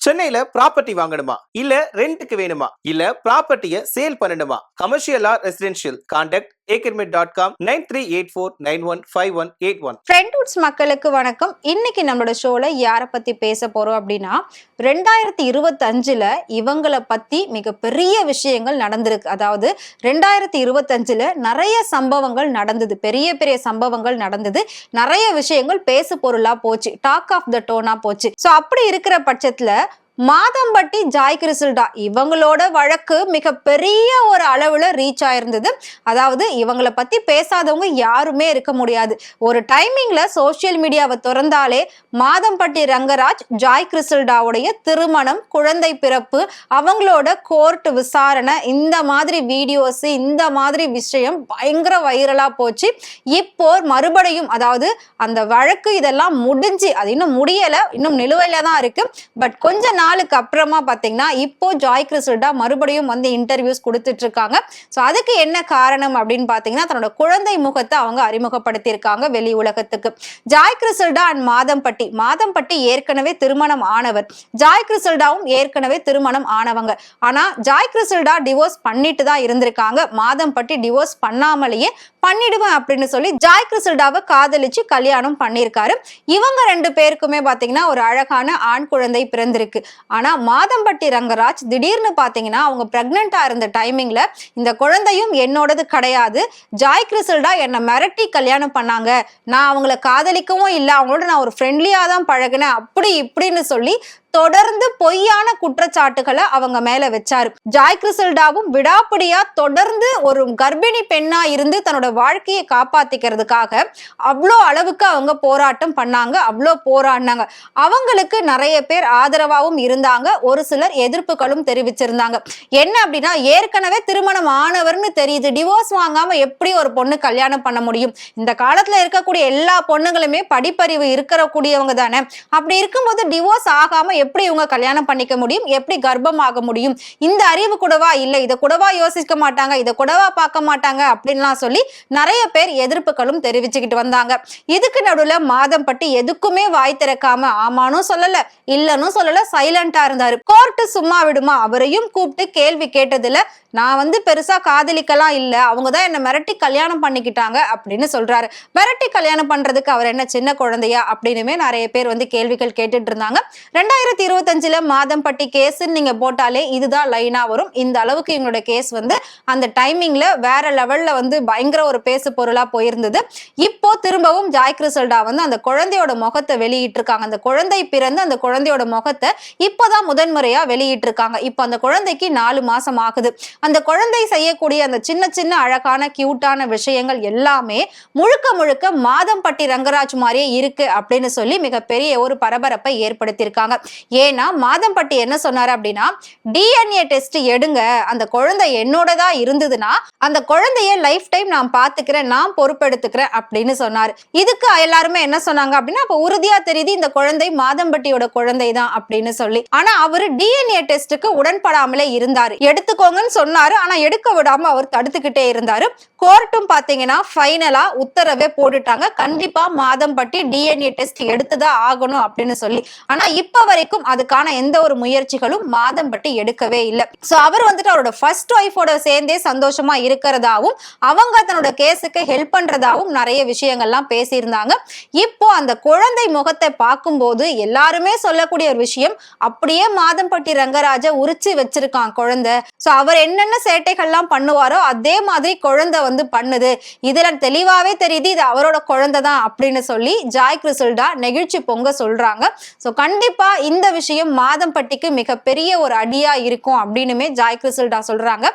சென்னையில ப்ராப்பர்ட்டி வாங்கணுமா இல்ல ரெண்டுக்கு வேணுமா இல்ல ப்ராப்பர்ட்டியை சேல் பண்ணணுமா? Commercial R residential? Contact akermit.com 9384915181. ஃப்ரெண்ட்வுட்ஸ் மக்களுக்கு வணக்கம். இன்னைக்கு நம்மளோட ஷோல யாரை பத்தி பேச போறோம் அப்படின்னா 2025ல இவங்களை பத்தி மிகப்பெரிய விஷயங்கள் நடந்திருக்கு. அதாவது 2025ல நிறைய சம்பவங்கள் நடந்தது, பெரிய பெரிய சம்பவங்கள் நடந்தது, நிறைய விஷயங்கள் பேசு பொருளா போச்சு, டாக் ஆஃப் த டோனா போச்சு. ஸோ அப்படி இருக்கிற பட்சத்துல மாதம்பட்டி ஜாய் கிறிசல்டா இவங்களோட வழக்கு மிகப்பெரிய ஒரு அளவுல ரீச் ஆயிருந்தது. அதாவது இவங்களை பத்தி பேசாதவங்க யாருமே இருக்க முடியாது. ஒரு டைமிங்ல சோசியல் மீடியாவை திறந்தாலே மாதம்பட்டி ரங்கராஜ் ஜாய் கிறிசல்டாவுடைய திருமணம், குழந்தை பிறப்பு, அவங்களோட கோர்ட் விசாரணை, இந்த மாதிரி வீடியோஸ், இந்த மாதிரி விஷயம் பயங்கர வைரலா போச்சு. இப்போ மறுபடியும் அதாவது அந்த வழக்கு இதெல்லாம் முடிஞ்சு, அது இன்னும் முடியல, இன்னும் நிலுவையில தான் இருக்கு. பட் கொஞ்ச நாளுக்கு அப்புறமா பாத்தீங்கன்னா இப்போ ஜாய் கிறிசல்டா மறுபடியும் வந்து இன்டர்வியூஸ் கொடுத்துட்டு இருக்காங்க. ஸோ அதுக்கு என்ன காரணம் அப்படின்னு பாத்தீங்கன்னா தன்னோட குழந்தை முகத்தை அவங்க அறிமுகப்படுத்தி இருக்காங்க வெளி உலகத்துக்கு. ஜாய் கிறிசல்டா அண்ட் மாதம்பட்டி ஏற்கனவே திருமணம் ஆனவர், ஜாய் கிறிசல்டாவும் ஏற்கனவே திருமணம் ஆனவங்க. ஆனா ஜாய் கிறிசல்டா டிவோர்ஸ் பண்ணிட்டு தான் இருந்திருக்காங்க. மாதம்பட்டி டிவோர்ஸ் பண்ணாமலேயே பண்ணிடுவேன் அப்படின்னு சொல்லி ஜாய் கிறிசல்டாவை காதலிச்சு கல்யாணம் பண்ணியிருக்காரு. இவங்க ரெண்டு பேருக்குமே பாத்தீங்கன்னா ஒரு அழகான ஆண் குழந்தை பிறந்திருக்கு. ஆனா மாதம்பட்டி ரங்கராஜ் திடீர்னு பாத்தீங்கன்னா அவங்க பிரெக்னெண்டா இருந்த டைமிங்ல இந்த குழந்தையும் என்னோடது கிடையாது, ஜாய் கிறிசல்டா என்னை மிரட்டி கல்யாணம் பண்ணாங்க, நான் அவங்கள காதலிக்கவும் இல்லை, அவங்களோட நான் ஒரு ஃப்ரெண்ட்லியா தான் பழகினேன், அப்படி இப்படின்னு சொல்லி தொடர்ந்து பொய்யான குற்றச்சாட்டுகளை அவங்க மேல வச்சாரு. ஜாய் கிறிசல்டாவும் விடாப்பிடியா தொடர்ந்து ஒரு கர்ப்பிணி பெண்ணா இருந்து தன்னோட வாழ்க்கையை காப்பாத்திக்கிறதுக்காக அவ்வளோ அளவுக்கு அவங்க போராட்டம் பண்ணாங்க, அவ்வளோ போராடினாங்க. அவங்களுக்கு நிறைய பேர் ஆதரவாகவும் இருந்தாங்க, ஒரு சிலர் எதிர்ப்புகளும் தெரிவிச்சிருந்தாங்க. என்ன அப்படின்னா, ஏற்கனவே திருமணம் ஆனவர்னு தெரியுது, டிவோர்ஸ் வாங்காம எப்படி ஒரு பொண்ணு கல்யாணம் பண்ண முடியும்? இந்த காலத்துல இருக்கக்கூடிய எல்லா பொண்ணுங்களுமே படிப்பறிவு இருக்கக்கூடியவங்க தானே. அப்படி இருக்கும்போது டிவோர்ஸ் ஆகாம எப்படி இவங்க கல்யாணம் பண்ணிக்க முடியும்? எப்படி கர்ப்பம் ஆக முடியும்? இந்த அறிவு கூடவா இல்லை, இதை கூடவா யோசிக்க மாட்டாங்க, இதை கூடவா பார்க்க மாட்டாங்க அப்படின்லாம் சொல்லி நிறைய பேர் எதிர்ப்புகளும் தெரிவிச்சுக்கிட்டு வந்தாங்க. இதுக்கு நடுவுல மாதம்பட்டி எதுக்குமே வாய் திறக்காம ஆமானும் சொல்லல, இல்லன்னு சொல்லல, சைலண்டா இருந்தாரு. கோர்ட்டு சும்மா விடுமா? அவரையும் கூப்பிட்டு கேள்வி கேட்டதுல நான் வந்து பெருசா காதலிக்கலாம் இல்ல, அவங்கதான் என்ன மிரட்டி கல்யாணம் பண்ணிக்கிட்டாங்க அப்படின்னு சொல்றாரு. மிரட்டி கல்யாணம் பண்றதுக்கு அவர் என்ன சின்ன குழந்தையா அப்படின்னுமே நிறைய பேர் வந்து கேள்விகள் கேட்டுட்டு இருந்தாங்க. 2025ல மாதம்பட்டி கேஸ் நீங்க போட்டாலே இதுதான் லைனா வரும். இந்த அளவுக்கு இவங்களோட கேஸ் வந்து அந்த டைமிங்ல வேற லெவல்ல வந்து பயங்கர ஒரு பேசு பொருளா போயிருந்தது. இப்போ திரும்பவும் ஜாய் கிறிசல்டா வந்து அந்த குழந்தையோட முகத்தை வெளியிட்டு இருக்காங்க. அந்த குழந்தை பிறந்து அந்த குழந்தையோட முகத்தை இப்போதான் முதன்முறையா வெளியிட்டு இருக்காங்க. இப்போ அந்த குழந்தைக்கு 4 மாசம் ஆகுது. அந்த குழந்தை செய்யக்கூடிய அந்த சின்ன சின்ன அழகான கியூட்டான விஷயங்கள் எல்லாமே முழுக்க முழுக்க மாதம்பட்டி ரங்கராஜ் மாதிரியே இருக்கு அப்படின்னு சொல்லி மிகப்பெரிய ஒரு பரபரப்பை ஏற்படுத்தியிருக்காங்க. ஏன்னா மாதம்பட்டி என்ன சொன்னாரு அப்படின்னா, டிஎன்ஏ டெஸ்ட் எடுங்க, அந்த குழந்தை என்னோடதா இருந்ததுன்னா அந்த குழந்தைய லைஃப் டைம் நான் பாத்துக்கிறேன், நான் பொறுப்பெடுத்துக்கிறேன் அப்படின்னு சொன்னாரு. இதுக்கு எல்லாருமே என்ன சொன்னாங்க அப்படின்னா, அப்ப உறுதியா தெரியுது இந்த குழந்தை மாதம்பட்டியோட குழந்தை தான் அப்படின்னு சொல்லி. ஆனா அவரு டிஎன்ஏ டெஸ்ட்டுக்கு உடன்படாமலே இருந்தாரு. எடுத்துக்கோங்கன்னு சொன்னாரு, ஆனா எடுக்க விடாம அவர் தடுத்துக்கிட்டே இருந்தாரு. கோர்ட்டும் பாத்தீங்கன்னா ஃபைனலா உத்தரவே போட்டுட்டாங்க, கண்டிப்பா மாதம்பட்டி டிஎன்ஏ டெஸ்ட் எடுத்துதான் ஆகணும் அப்படின்னு சொல்லி. ஆனா இப்ப வரைக்கும் அதுக்கான எந்த ஒரு முயற்சிகளும் மாதம்பட்டி எடுக்கவே இல்லை. சோ அவர் வந்துட்டு அவரோட ஃபர்ஸ்ட் ஒய்ஃபோட சேர்ந்தே சந்தோஷமா இருக்கிறதாவும் அவங்க தன்னோட கேஸுக்கு ஹெல்ப் பண்றதாவும் நிறைய விஷயங்கள்லாம் பேசியிருந்தாங்க. இப்போ அந்த குழந்தை முகத்தை பார்க்கும்போது எல்லாருமே சொல்லக்கூடிய ஒரு விஷயம், அப்படியே மாதம்பட்டி ரங்கராஜ உரிச்சு வச்சிருக்கான் குழந்தை. சோ அவர் என்னென்ன சேட்டைகள்லாம் பண்ணுவாரோ அதே மாதிரி குழந்தை வந்து பண்ணுது, இதுல தெளிவாவே தெரியுது இது அவரோட குழந்தை தான் அப்படின்னு சொல்லி ஜாய் கிறிசல்டா நெகிழ்ச்சி பொங்க சொல்றாங்க. சோ கண்டிப்பா இந்த விஷயம் மாதம்பட்டிக்கு மிகப்பெரிய ஒரு அடியா இருக்கும் அப்படின்னுமே ஜாய் கிறிசல்டா சொல்றாங்க.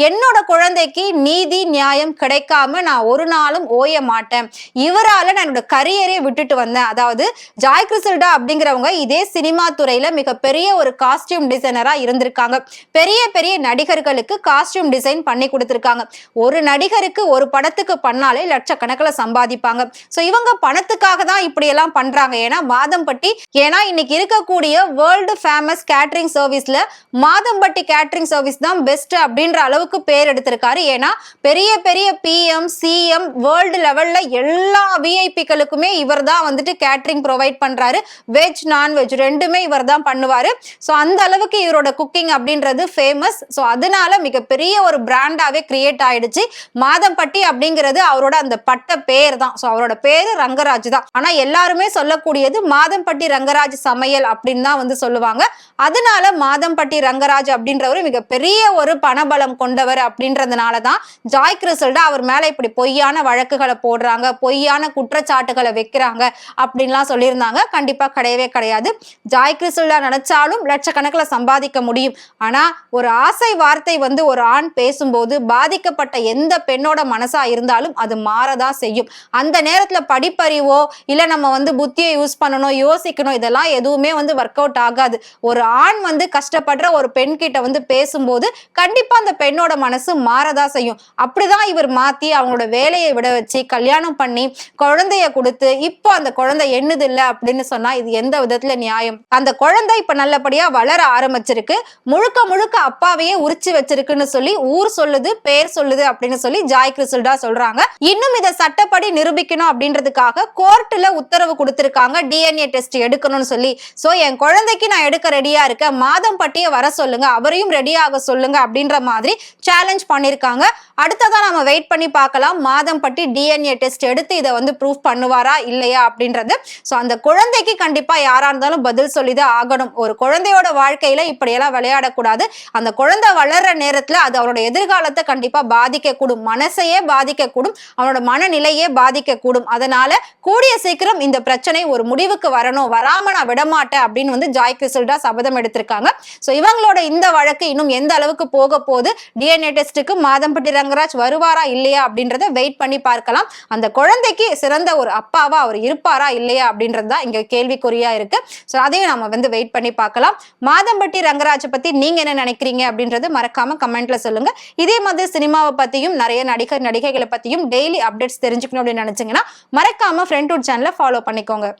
என்னோட குழந்தைக்கு நீதி நியாயம் கிடைக்காம நான் ஒரு நாளும் ஓய மாட்டேன், இவரால நான் என்னோட கரியரே விட்டுட்டு வந்தேன். அதாவது ஜாய் கிறிசல்டா அப்படிங்கிறவங்க இதே சினிமா துறையில மிகப்பெரிய ஒரு காஸ்டியூம் டிசைனரா இருந்திருக்காங்க. பெரிய பெரிய நடிகர்களுக்கு காஸ்டியூம் டிசைன் பண்ணி கொடுத்திருக்காங்க. ஒரு நடிகருக்கு ஒரு படத்துக்கு பண்ணாலே லட்சக்கணக்கில் சம்பாதிப்பாங்க. சோ இவங்க பணத்துக்காக தான் இப்படி எல்லாம் பண்றாங்க. ஏன்னா மாதம்பட்டி, ஏன்னா இன்னைக்கு இருக்கக்கூடிய இருக்கக்கூடிய வேர்ல்டு ஃபேமஸ் கேட்டரிங் சர்வீஸ்ல மாதம்பட்டி கேட்டரிங் சர்வீஸ் தான் பெஸ்ட் அப்படின்ற அளவுக்கு பேர் எடுத்திருக்காரு. ஏன்னா பெரிய பெரிய பிஎம் சிஎம் வேர்ல்டு லெவல்ல எல்லா விஐபிக்களுக்குமே இவர் தான் வந்துட்டு கேட்டரிங் ப்ரொவைட் பண்றாரு. வெஜ் நான்வெஜ் ரெண்டுமே இவர் தான் பண்ணுவாரு. ஸோ அந்த அளவுக்கு இவரோட குக்கிங் அப்படின்றது ஃபேமஸ். ஸோ அதனால மிகப்பெரிய ஒரு பிராண்டாவே கிரியேட் ஆயிடுச்சு. மாதம்பட்டி அப்படிங்கிறது அவரோட அந்த பட்ட பேர் தான். ஸோ அவரோட பேரு ரங்கராஜ் தான். ஆனா எல்லாருமே சொல்லக்கூடியது மாதம்பட்டி ரங்கராஜ் சமையல் அப்படின்னு தான் வந்து சொல்லுவாங்க. அதனால மாதம்பட்டி ரங்கராஜ் அப்படின்றவர் மிகப்பெரிய ஒரு பணபலம் கொண்டவர் அப்படின்றதுனால தான் ஜாய் கிறிசல்டா அவர் மேல இப்படி பொய்யான வழக்குகளை போடுறாங்க, பொய்யான குற்றச்சாட்டுகளை வைக்கிறாங்க அப்படின்லாம் சொல்லியிருந்தாங்க. கண்டிப்பா கிடையவே கிடையாது. ஜாய் கிறிசல்டா நினைச்சாலும் லட்சக்கணக்கில் சம்பாதிக்க முடியும். ஆனா ஒரு ஆசை வார்த்தை வந்து ஒரு ஆண் பேசும்போது பாதிக்கப்பட்ட எந்த பெண்ணோட மனசா இருந்தாலும் அது மாறதான் செய்யும். அந்த நேரத்துல படிப்பறிவோ இல்ல நம்ம வந்து புத்தியை யூஸ் பண்ணணும், யோசிக்கணும், இதெல்லாம் எதுவுமே வந்து ஒர்க் அவுட் ஆகாது. ஒரு ஆண் வந்து கஷ்டப்படுற ஒரு பெண் கிட்ட வந்து பேசும்போது கண்டிப்பா அந்த பெண்ணோட மனசு மாறதான் செய்யும். அப்படிதான் இவர் மாத்தி அவங்களோட வேலையை விட வச்சு கல்யாணம் பண்ணி குழந்தைய கொடுத்து இப்போ அந்த குழந்தை என்னது இல்லை அப்படின்னு சொன்னா இது எந்த விதத்துல நியாயம்? அந்த குழந்தை இப்ப நல்லபடியா வளர ஆரம்பிச்சிருக்கு. முழுக்க முழுக்க அப்பாவையே உரிச்சு வச்சிருக்குன்னு சொல்லி ஊர் சொல்லுது, பேர் சொல்லுது அப்படின்னு சொல்லி ஜாய் கிறிசல்டா சொல்றாங்க. இன்னும் இதை சட்டப்படி நிரூபிக்கணும் அப்படின்றதுக்காக கோர்ட்டுல உத்தரவு கொடுத்திருக்காங்க டிஎன்ஏ டெஸ்ட் எடுக்கணும்னு சொல்லி. சோ என் குழந்தைக்கு நான் எடுக்க ரெடியா இருக்கேன், மாதம்பட்டியை வர சொல்லுங்க, அவரையும் ரெடியாக சொல்லுங்க அப்படின்ற மாதிரி சேலஞ்ச் பண்ணிருக்காங்க. அடுத்ததான் நம்ம வெயிட் பண்ணி பார்க்கலாம் மாதம்பட்டி டிஎன்ஏ டெஸ்ட் எடுத்து இதை வந்து ப்ரூஃப் பண்ணுவாரா இல்லையா அப்படின்றது. சோ அந்த குழந்தைக்கு கண்டிப்பா யாரா இருந்தாலும் பதில் சொல்லிதான் ஆகணும். ஒரு குழந்தையோட வாழ்க்கையில இப்படியெல்லாம் விளையாடக்கூடாது. அந்த குழந்தை வளர்ற நேரத்துல அது அவரோட எதிர்காலத்தை கண்டிப்பா பாதிக்கக்கூடும், மனசையே பாதிக்கக்கூடும், அவனோட மனநிலையே பாதிக்கக்கூடும். அதனால கூடிய சீக்கிரம் இந்த பிரச்சனை ஒரு முடிவுக்கு வரணும், வராம நான் விடமாட்டேன் அப்படின்னு வந்து ஜாய் கிறிசல்டா சபதம் எடுத்திருக்காங்க. சோ இவங்களோட இந்த வழக்கு இன்னும் எந்த அளவுக்கு போக போகுது, டிஎன்ஏ டெஸ்ட்டுக்கு மாதம்பட்டி ரங்கராஜ் வருவாரா இல்லையா அப்படின்றத வெயிட் பண்ணி பார்க்கலாம். அந்த குழந்தைக்கு சிறந்த ஒரு அப்பாவா அவர் இருப்பாரா இல்லையா அப்படின்றது தான் இங்க கேள்விக்குறியா இருக்கு. சோ அதையும் நம்ம வந்து வெயிட் பண்ணி பார்க்கலாம். மாதம்பட்டி ரங்கராஜை பத்தி நீங்க என்ன நினைக்கிறீங்க அப்படின்றது மறக்காம கமெண்ட்ல சொல்லுங்க. இதே மாதிரி சினிமாவை பத்தியும் நிறைய நடிகர் நடிகைகளை பத்தியும் டெய்லி அப்டேட்ஸ் தெரிஞ்சுக்கணும் அப்படின்னு நினைச்சீங்கன்னா மறக்காம ஃப்ரெண்ட்வுட் சேனலை ஃபாலோ பண்ணிக்கோங்க.